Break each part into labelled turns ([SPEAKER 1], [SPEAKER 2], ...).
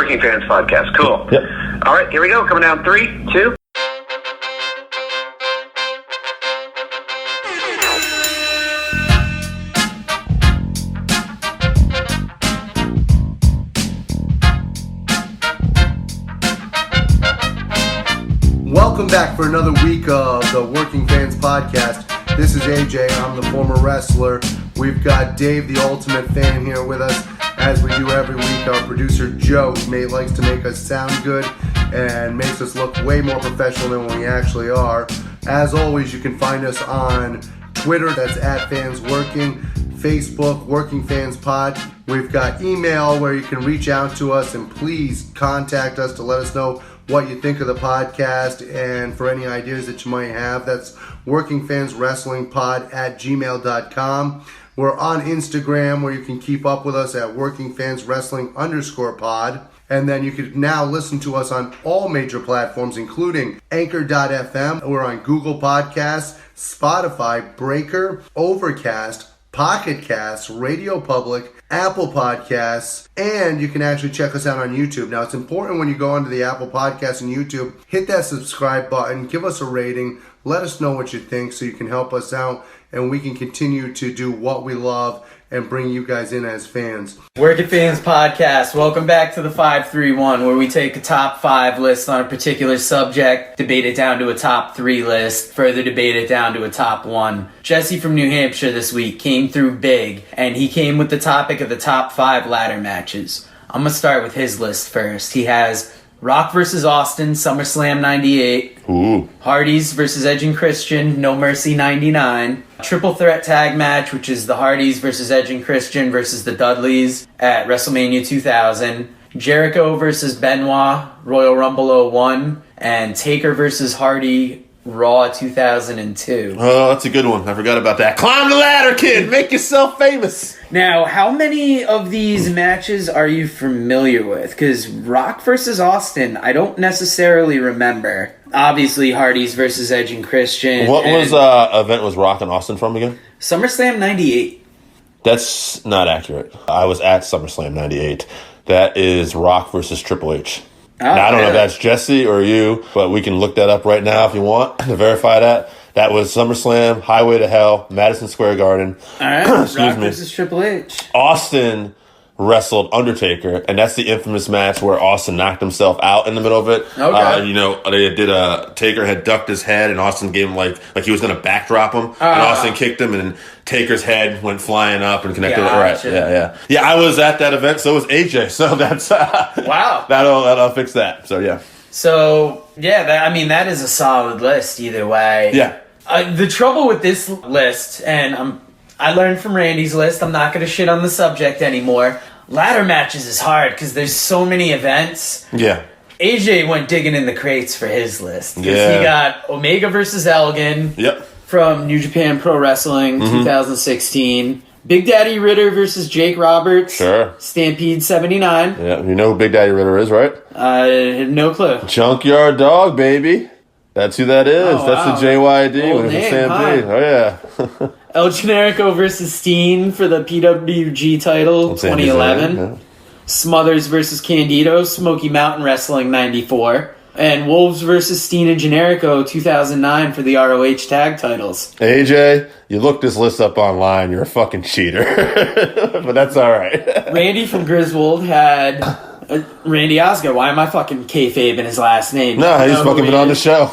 [SPEAKER 1] Working Fans Podcast. Cool.
[SPEAKER 2] Yep.
[SPEAKER 1] All right, here we go. Coming down 3, 2.
[SPEAKER 3] Welcome back for another week of the Working Fans Podcast. This is AJ. I'm the former wrestler. We've got Dave, the ultimate fan, here with us as we do every week. Our producer Joe likes to make us sound good and makes us look way more professional than we actually are. As always, you can find us on Twitter, that's @FansWorking, Facebook, Working Fans Pod. We've got email where you can reach out to us and please contact us to let us know what you think of the podcast and for any ideas that you might have. That's workingfanswrestlingpod@gmail.com. We're on Instagram where you can keep up with us at workingfanswrestling_pod. And then you can now listen to us on all major platforms, including Anchor.fm. We're on Google Podcasts, Spotify, Breaker, Overcast, Pocket Casts, Radio Public, Apple Podcasts, and you can actually check us out on YouTube. Now, it's important when you go onto the Apple Podcasts and YouTube, hit that subscribe button, give us a rating, let us know what you think so you can help us out and we can continue to do what we love and bring you guys in as fans.
[SPEAKER 4] Working Fans Podcast. Welcome back to the 531, where we take a top 5 list on a particular subject, debate it down to a top 3 list, further debate it down to a top 1. Jesse from New Hampshire this week came through big, and he came with the topic of the top 5 ladder matches. I'm going to start with his list first. He has Rock vs. Austin, SummerSlam 98.
[SPEAKER 2] Ooh.
[SPEAKER 4] Hardys vs. Edge and Christian, No Mercy 99. Triple threat tag match, which is the Hardys versus Edge and Christian versus the Dudleys at WrestleMania 2000. Jericho versus Benoit, Royal Rumble 01. And Taker versus Hardy, Raw 2002.
[SPEAKER 2] Oh, that's a good one. I forgot about that. Climb the ladder, kid. Make yourself famous.
[SPEAKER 4] Now, how many of these matches are you familiar with? Because Rock versus Austin, I don't necessarily remember. Obviously, Hardys versus Edge and Christian.
[SPEAKER 2] What event was Rock and Austin from again?
[SPEAKER 4] SummerSlam 98.
[SPEAKER 2] That's not accurate. I was at SummerSlam 98. That is Rock versus Triple H.
[SPEAKER 4] Oh,
[SPEAKER 2] now, I don't know if
[SPEAKER 4] really?
[SPEAKER 2] that's Jesse or you, but we can look that up right now if you want to verify that. That was SummerSlam, Highway to Hell, Madison Square Garden.
[SPEAKER 4] All right,
[SPEAKER 2] Excuse
[SPEAKER 4] Rock
[SPEAKER 2] me.
[SPEAKER 4] versus Triple H.
[SPEAKER 2] Austin wrestled Undertaker, and that's the infamous match where Austin knocked himself out in the middle of it.
[SPEAKER 4] Okay.
[SPEAKER 2] They did Taker had ducked his head, and Austin gave him like he was going to backdrop him, and Austin kicked him, and Taker's head went flying up and connected.
[SPEAKER 4] Gotcha.
[SPEAKER 2] Right? Yeah. I was at that event, so was AJ. So that's
[SPEAKER 4] Wow.
[SPEAKER 2] That'll fix that. So yeah.
[SPEAKER 4] So, yeah, that is a solid list either way.
[SPEAKER 2] Yeah.
[SPEAKER 4] The trouble with this list, and I learned from Randy's list, I'm not going to shit on the subject anymore. Ladder matches is hard because there's so many events.
[SPEAKER 2] Yeah.
[SPEAKER 4] AJ went digging in the crates for his list. 'Cause
[SPEAKER 2] Yeah.
[SPEAKER 4] he got Omega versus Elgin
[SPEAKER 2] Yep.
[SPEAKER 4] from New Japan Pro Wrestling 2016. Big Daddy Ritter versus Jake Roberts.
[SPEAKER 2] Sure.
[SPEAKER 4] Stampede 79.
[SPEAKER 2] Yeah. You know who Big Daddy Ritter is, right?
[SPEAKER 4] No clue.
[SPEAKER 2] Junkyard Dog, baby. That's who that is.
[SPEAKER 4] Oh,
[SPEAKER 2] That's
[SPEAKER 4] wow.
[SPEAKER 2] the JYD
[SPEAKER 4] Old
[SPEAKER 2] when it's a
[SPEAKER 4] name,
[SPEAKER 2] Stampede.
[SPEAKER 4] huh?
[SPEAKER 2] Oh yeah.
[SPEAKER 4] El Generico versus Steen for the PWG title,
[SPEAKER 2] Let's say
[SPEAKER 4] 2011.
[SPEAKER 2] yeah.
[SPEAKER 4] Smothers versus Candido, Smoky Mountain Wrestling, 94. And Wolves versus Steen and Generico, 2009 for the ROH tag titles.
[SPEAKER 2] AJ, you looked this list up online. You're a fucking cheater. But that's all right.
[SPEAKER 4] Randy from Griswold had Randy Osgood. Why am I fucking kayfabe in his last name?
[SPEAKER 2] No,
[SPEAKER 4] You
[SPEAKER 2] he's
[SPEAKER 4] know
[SPEAKER 2] fucking
[SPEAKER 4] who
[SPEAKER 2] been
[SPEAKER 4] he
[SPEAKER 2] on the
[SPEAKER 4] is?
[SPEAKER 2] show.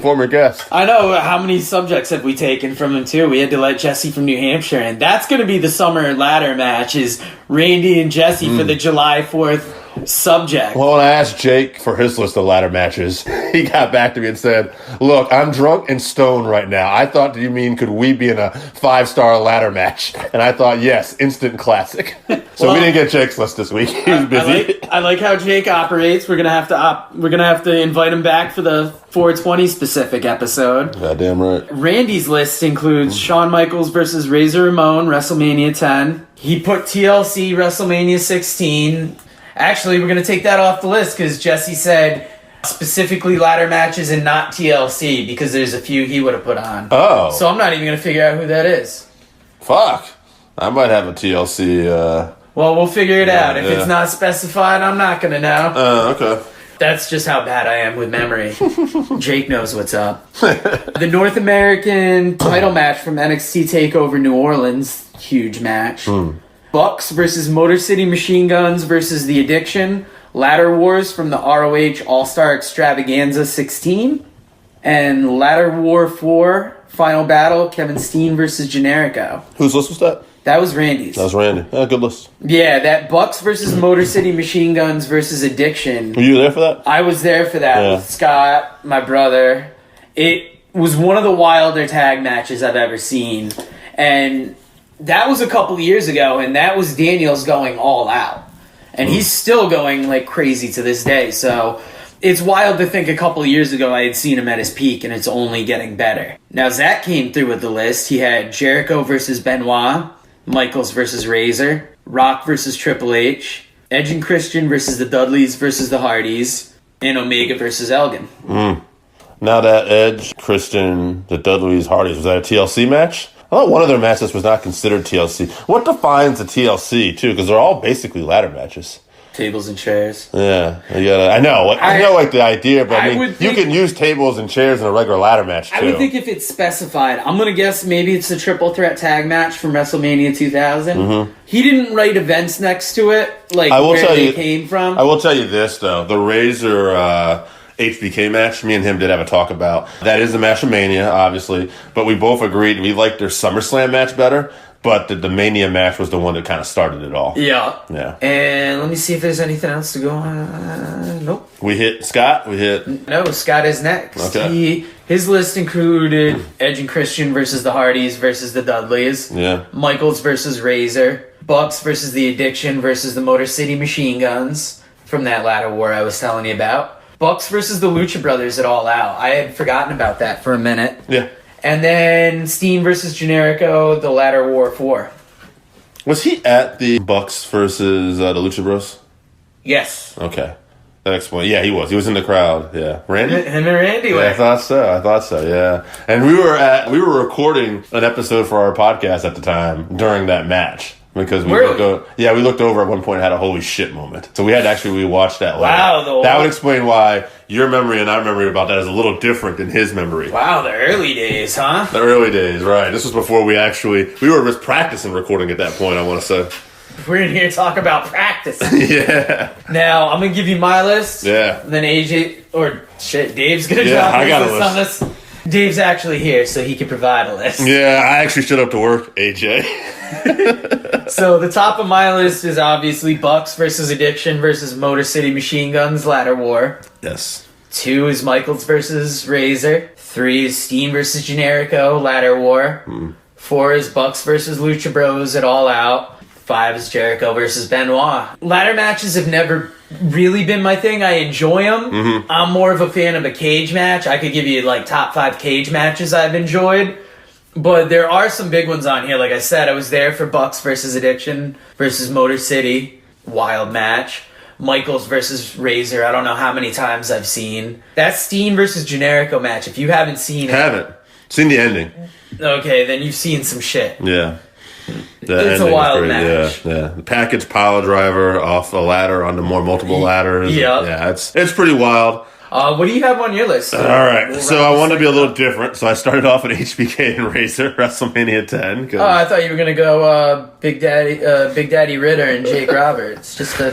[SPEAKER 2] Former guest.
[SPEAKER 4] I know. How many subjects have we taken from him, too? We had to let Jesse from New Hampshire, and that's going to be the summer ladder match, is Randy and Jesse for the July 4th subject.
[SPEAKER 2] Well, when I asked Jake for his list of ladder matches, he got back to me and said, look, I'm drunk and stoned right now. I thought you mean could we be in a 5-star ladder match? And I thought, yes, instant classic. So we didn't get Jake's list this week. He was busy.
[SPEAKER 4] I like how Jake operates. We're gonna have to invite him back for the 420 specific episode.
[SPEAKER 2] Goddamn right.
[SPEAKER 4] Randy's list includes Shawn Michaels versus Razor Ramon, WrestleMania 10. He put TLC, WrestleMania 16. Actually, we're going to take that off the list because Jesse said specifically ladder matches and not TLC because there's a few he would have put on.
[SPEAKER 2] Oh.
[SPEAKER 4] So I'm not even going to figure out who that is.
[SPEAKER 2] Fuck. I might have a TLC
[SPEAKER 4] Well, we'll figure it out. If
[SPEAKER 2] yeah.
[SPEAKER 4] it's not specified, I'm not going to know.
[SPEAKER 2] Okay.
[SPEAKER 4] That's just how bad I am with memory. Jake knows what's up. The North American title match from NXT TakeOver New Orleans. Huge match. Bucks versus Motor City Machine Guns versus The Addiction. Ladder Wars from the ROH All-Star Extravaganza 16. And Ladder War 4 Final Battle, Kevin Steen versus Generico.
[SPEAKER 2] Whose list was that?
[SPEAKER 4] That was Randy's.
[SPEAKER 2] That was Randy. Yeah, good list.
[SPEAKER 4] Yeah, that Bucks versus Motor City Machine Guns versus Addiction.
[SPEAKER 2] Were you there for that?
[SPEAKER 4] I was there for that with Scott, my brother. It was one of the wilder tag matches I've ever seen. And that was a couple years ago, and that was Daniels going all out. And he's still going like crazy to this day. So it's wild to think a couple years ago I had seen him at his peak, and it's only getting better. Now, Zach came through with the list. He had Jericho versus Benoit, Michaels versus Razor, Rock versus Triple H, Edge and Christian versus the Dudleys versus the Hardys, and Omega versus Elgin.
[SPEAKER 2] Now that Edge, Christian, the Dudleys, Hardys, was that a TLC match? I thought one of their matches was not considered TLC. What defines a TLC, too? Because they're all basically ladder matches.
[SPEAKER 4] Tables and chairs.
[SPEAKER 2] Yeah, I know. I know, like, the idea, but I mean, you can use tables and chairs in a regular ladder match, too.
[SPEAKER 4] I would think if it's specified, I'm going to guess maybe it's a triple threat tag match from WrestleMania 2000. He didn't write events next to it, like where they came from.
[SPEAKER 2] I will tell you this, though. The Razor HBK match, me and him did have a talk about. That is a match of Mania, obviously, but we both agreed we liked their SummerSlam match better. But the Mania match was the one that kind of started it all.
[SPEAKER 4] Yeah.
[SPEAKER 2] Yeah.
[SPEAKER 4] And let me see if there's anything else to go on. Nope.
[SPEAKER 2] We hit Scott.
[SPEAKER 4] No, Scott is next.
[SPEAKER 2] Okay.
[SPEAKER 4] His list included Edge and Christian versus the Hardys versus the Dudleys.
[SPEAKER 2] Yeah.
[SPEAKER 4] Michaels versus Razor. Bucks versus the Addiction versus the Motor City Machine Guns from that ladder war I was telling you about. Bucks versus the Lucha Brothers at All Out. I had forgotten about that for a minute.
[SPEAKER 2] Yeah.
[SPEAKER 4] And then Steen versus Generico, the Ladder War 4.
[SPEAKER 2] Was he at the Bucks versus the Lucha Bros?
[SPEAKER 4] Yes.
[SPEAKER 2] Okay. That explains. Yeah, he was. He was in the crowd. Yeah. Randy?
[SPEAKER 4] Him and Randy were.
[SPEAKER 2] Yeah, I thought so, yeah. And we were recording an episode for our podcast at the time during that match. Because we looked over at one point and had a holy shit moment. So we had to actually rewatch that later.
[SPEAKER 4] Wow.
[SPEAKER 2] That would explain why your memory and our memory about that is a little different than his memory.
[SPEAKER 4] Wow, the early days, huh?
[SPEAKER 2] The early days, right. This was before we were just practicing recording at that point, I want to say.
[SPEAKER 4] We're in here to talk about practice.
[SPEAKER 2] Yeah.
[SPEAKER 4] Now, I'm going to give you my list.
[SPEAKER 2] Yeah.
[SPEAKER 4] Then Dave's going to drop his list on this. Dave's actually here, so he can provide a list.
[SPEAKER 2] Yeah, I actually showed up to work, AJ.
[SPEAKER 4] So the top of my list is obviously Bucks versus Addiction versus Motor City Machine Guns Ladder War.
[SPEAKER 2] Yes.
[SPEAKER 4] 2 is Michaels versus Razor. 3 is Steen versus Generico Ladder War. 4 is Bucks versus Lucha Bros at All Out. 5 is Jericho versus Benoit. Ladder matches have never really been my thing. I enjoy them. I'm more of a fan of a cage match. I could give you like top 5 cage matches I've enjoyed. But there are some big ones on here. Like I said, I was there for Bucks versus Addiction versus Motor City. Wild match. Michaels versus Razor. I don't know how many times I've seen. That Steen versus Generico match. If you haven't seen it.
[SPEAKER 2] Haven't. Seen the ending.
[SPEAKER 4] Okay, then you've seen some shit.
[SPEAKER 2] Yeah.
[SPEAKER 4] It's a wild match.
[SPEAKER 2] Yeah. The package pile driver off a ladder onto multiple ladders.
[SPEAKER 4] Yep.
[SPEAKER 2] Yeah, it's pretty wild.
[SPEAKER 4] What do you have on your list?
[SPEAKER 2] All right, so I wanted to be a little different, so I started off at HBK and Razor, WrestleMania 10.
[SPEAKER 4] Oh, I thought you were gonna go Big Daddy Ritter and Jake Roberts, just to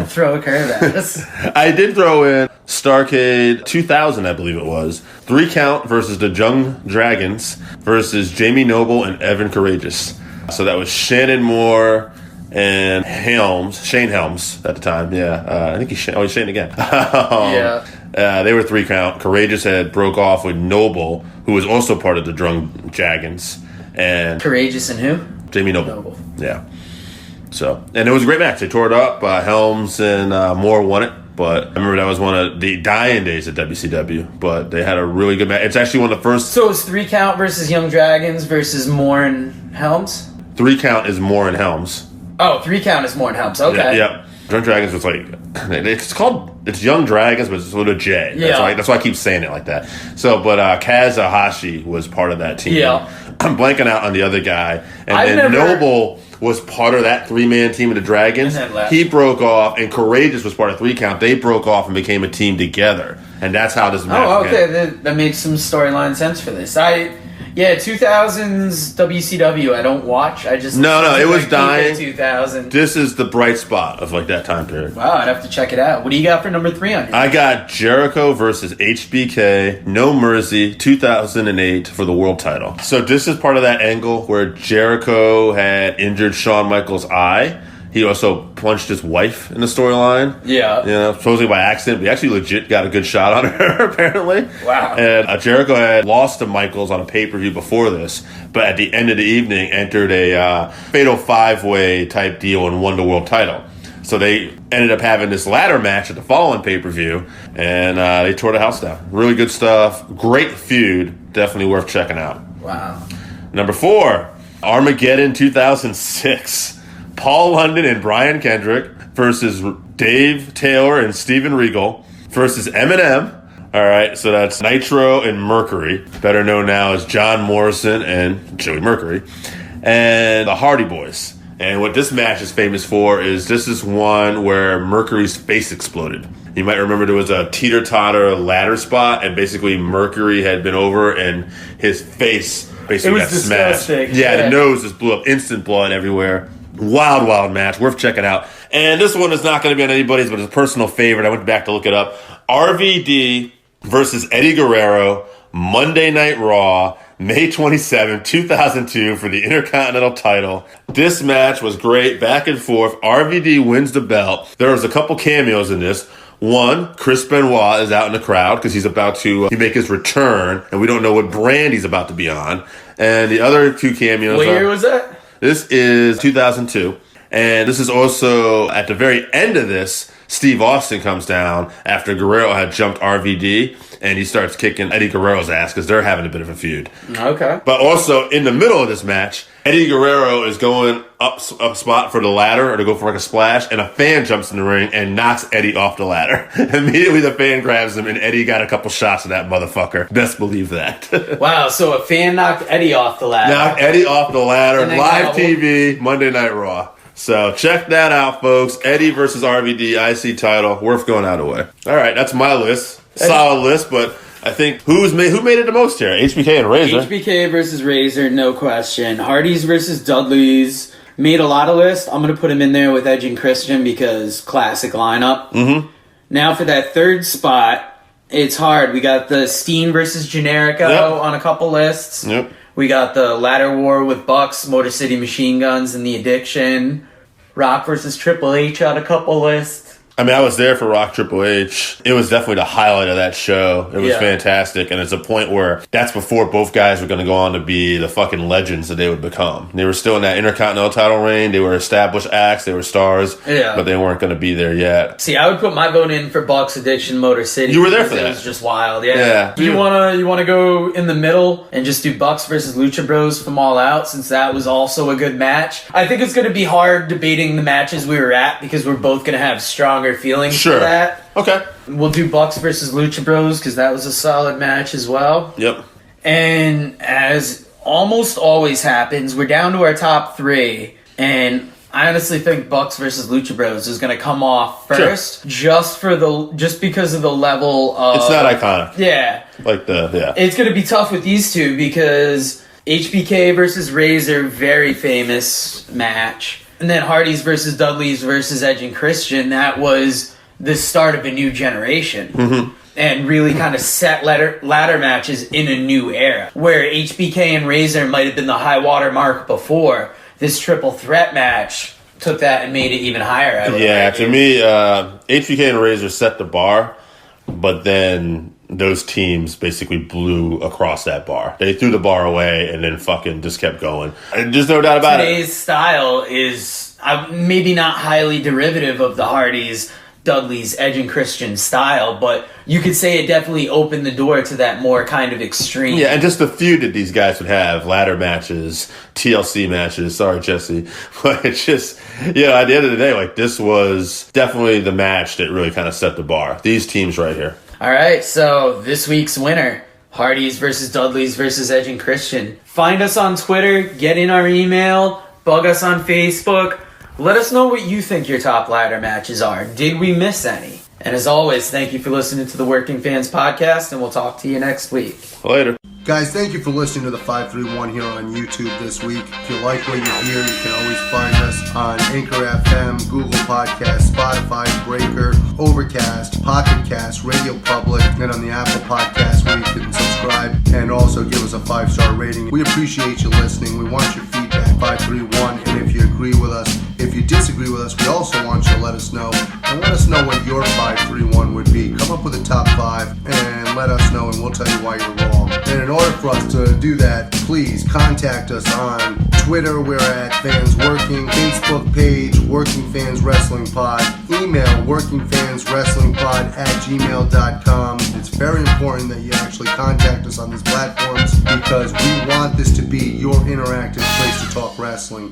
[SPEAKER 4] throw a curve at us.
[SPEAKER 2] I did throw in Starrcade 2000, I believe it was. 3 count versus the Jung Dragons versus Jamie Noble and Evan Courageous. So that was Shannon Moore and Shane Helms at the time. Yeah, I think he's Shane again.
[SPEAKER 4] Yeah.
[SPEAKER 2] They were 3 count. Courageous had broke off with Noble, who was also part of the Drunk Dragons. And
[SPEAKER 4] Courageous and who?
[SPEAKER 2] Jamie Noble. Yeah. So, and it was a great match. They tore it up. Helms and Moore won it. But I remember that was one of the dying days at WCW. But they had a really good match. It's actually one of the first.
[SPEAKER 4] So it was 3 count versus Young Dragons versus Moore and Helms?
[SPEAKER 2] 3 count is Moore and Helms.
[SPEAKER 4] Oh, 3 count is Moore and Helms. Okay.
[SPEAKER 2] Yeah. Drunk Dragons was like, it's Young Dragons, but it's with a J.
[SPEAKER 4] Yeah.
[SPEAKER 2] That's why I keep saying it like that. So, but Kazuhashi was part of that team.
[SPEAKER 4] Yeah.
[SPEAKER 2] I'm blanking out on the other guy. And then Noble was part of that 3-man team of the Dragons. He broke off, and Courageous was part of 3 Count. They broke off and became a team together. And that's how this match began.
[SPEAKER 4] That makes some storyline sense for this. 2000s WCW, I don't watch. I just...
[SPEAKER 2] No, it was dying.
[SPEAKER 4] 2000.
[SPEAKER 2] This is the bright spot of like that time period.
[SPEAKER 4] Wow, I'd have to check it out. What do you got for number 3 on your
[SPEAKER 2] I got Jericho versus HBK, No Mercy, 2008 for the world title. So this is part of that angle where Jericho had injured Shawn Michaels' eye. He also punched his wife in the storyline.
[SPEAKER 4] Yeah.
[SPEAKER 2] Supposedly by accident. We actually legit got a good shot on her, apparently.
[SPEAKER 4] Wow.
[SPEAKER 2] And Jericho had lost to Michaels on a pay-per-view before this, but at the end of the evening entered a fatal 5-way type deal and won the world title. So they ended up having this ladder match at the following pay-per-view, and they tore the house down. Really good stuff. Great feud. Definitely worth checking out.
[SPEAKER 4] Wow.
[SPEAKER 2] Number 4, Armageddon 2006. Paul London and Brian Kendrick versus Dave Taylor and Steven Regal versus Eminem. All right, so that's Nitro and Mercury, better known now as John Morrison and Joey Mercury, and the Hardy Boys. And what this match is famous for is this is one where Mercury's face exploded. You might remember there was a teeter-totter ladder spot, and basically Mercury had been over, and his face basically got smashed. Yeah, the nose just blew up, instant blood everywhere. Wild match, worth checking out. And this one is not going to be on anybody's, but it's a personal favorite. I went back to look it up. RVD versus Eddie Guerrero, Monday Night Raw, May 27, 2002 for the Intercontinental title. This match was great, back and forth. RVD wins the belt. There was a couple cameos in this. One, Chris Benoit is out in the crowd because he's about to make his return, and we don't know what brand he's about to be on. And the other 2 cameos
[SPEAKER 4] What year was that?
[SPEAKER 2] This is 2002. And this is also, at the very end of this, Steve Austin comes down after Guerrero had jumped RVD, and he starts kicking Eddie Guerrero's ass because they're having a bit of a feud.
[SPEAKER 4] Okay.
[SPEAKER 2] But also, in the middle of this match, Eddie Guerrero is going up spot for the ladder or to go for like a splash, and a fan jumps in the ring and knocks Eddie off the ladder. Immediately, the fan grabs him, and Eddie got a couple shots of that motherfucker. Best believe that.
[SPEAKER 4] Wow, so a fan knocked Eddie off the ladder.
[SPEAKER 2] Knocked Eddie off the ladder. Live TV, Monday Night Raw. So check that out, folks. Eddie versus RVD, IC title. Worth going out of the way. All right, that's my list. Solid list, but I think who made it the most here? HBK and Razor.
[SPEAKER 4] HBK versus Razor, no question. Hardys versus Dudleys made a lot of lists. I'm going to put him in there with Edge and Christian because classic lineup.
[SPEAKER 2] Mm-hmm.
[SPEAKER 4] Now for that third spot, it's hard. We got the Steen versus Generico on a couple lists.
[SPEAKER 2] Yep.
[SPEAKER 4] We got the ladder war with Bucks, Motor City Machine Guns, and The Addiction. Rock versus Triple H on a couple lists.
[SPEAKER 2] I mean, I was there for Rock Triple H. It was definitely the highlight of that show. It was fantastic. And it's a point where that's before both guys were going to go on to be the fucking legends that they would become. They were still in that Intercontinental title reign. They were established acts. They were stars.
[SPEAKER 4] Yeah.
[SPEAKER 2] But they weren't going to be there yet.
[SPEAKER 4] See, I would put my vote in for Bucks, Addiction, Motor City.
[SPEAKER 2] You were there for that.
[SPEAKER 4] It was just wild.
[SPEAKER 2] Yeah.
[SPEAKER 4] You wanna go in the middle and just do Bucks versus Lucha Bros from All Out, since that was also a good match? I think it's going to be hard debating the matches we were at because we're both going to have stronger feelings for that.
[SPEAKER 2] Okay.
[SPEAKER 4] We'll do Bucks versus Lucha Bros because that was a solid match as well.
[SPEAKER 2] Yep.
[SPEAKER 4] And as almost always happens, we're down to our top 3, and I honestly think Bucks versus Lucha Bros is going to come off first, just because of the level of.
[SPEAKER 2] It's not iconic.
[SPEAKER 4] Yeah. It's going to be tough with these two because HBK versus Razor, very famous match, and then Hardys versus Dudleys versus Edge and Christian. That was the start of a new generation.
[SPEAKER 2] Mm-hmm.
[SPEAKER 4] And really kind of set ladder matches in a new era. Where HBK and Razor might have been the high water mark before, this triple threat match took that and made it even higher.
[SPEAKER 2] To me, HBK and Razor set the bar, but then those teams basically blew across that bar. They threw the bar away and then fucking just kept going. And there's no doubt about
[SPEAKER 4] Today's style is maybe not highly derivative of the Hardys, Dudley's Edge and Christian style, but you could say it definitely opened the door to that more kind of extreme.
[SPEAKER 2] Yeah, and just the feud that these guys would have, ladder matches, TLC matches, sorry, Jesse. But it's just, at the end of the day, like, this was definitely the match that really kind of set the bar. These teams right here.
[SPEAKER 4] All right, so this week's winner, Hardys versus Dudleys versus Edge and Christian. Find us on Twitter, get in our email, bug us on Facebook. Let us know what you think your top ladder matches are. Did we miss any? And as always, thank you for listening to the Working Fans Podcast, and we'll talk to you next week.
[SPEAKER 2] Later.
[SPEAKER 3] Guys, thank you for listening to the 531 here on YouTube this week. If you like what you hear, you can always find us on Anchor FM, Google Podcasts, Spotify, Breaker, Overcast, Pocket Cast, Radio Public, and on the Apple Podcast where you can subscribe and also give us a 5-star rating. We appreciate you listening. We want your feedback, 531, and if you agree with us, if you disagree with us, we also want you to let us know. And let us know what your 531 would be. Come up with a top 5 and let us know, and we'll tell you why you're wrong. And in order for us to do that, please contact us on Twitter. We're at Fans Working. Facebook page, Working Fans Wrestling Pod. Email workingfanswrestlingpod@gmail.com. It's very important that you actually contact us on these platforms because we want this to be your interactive place to talk wrestling.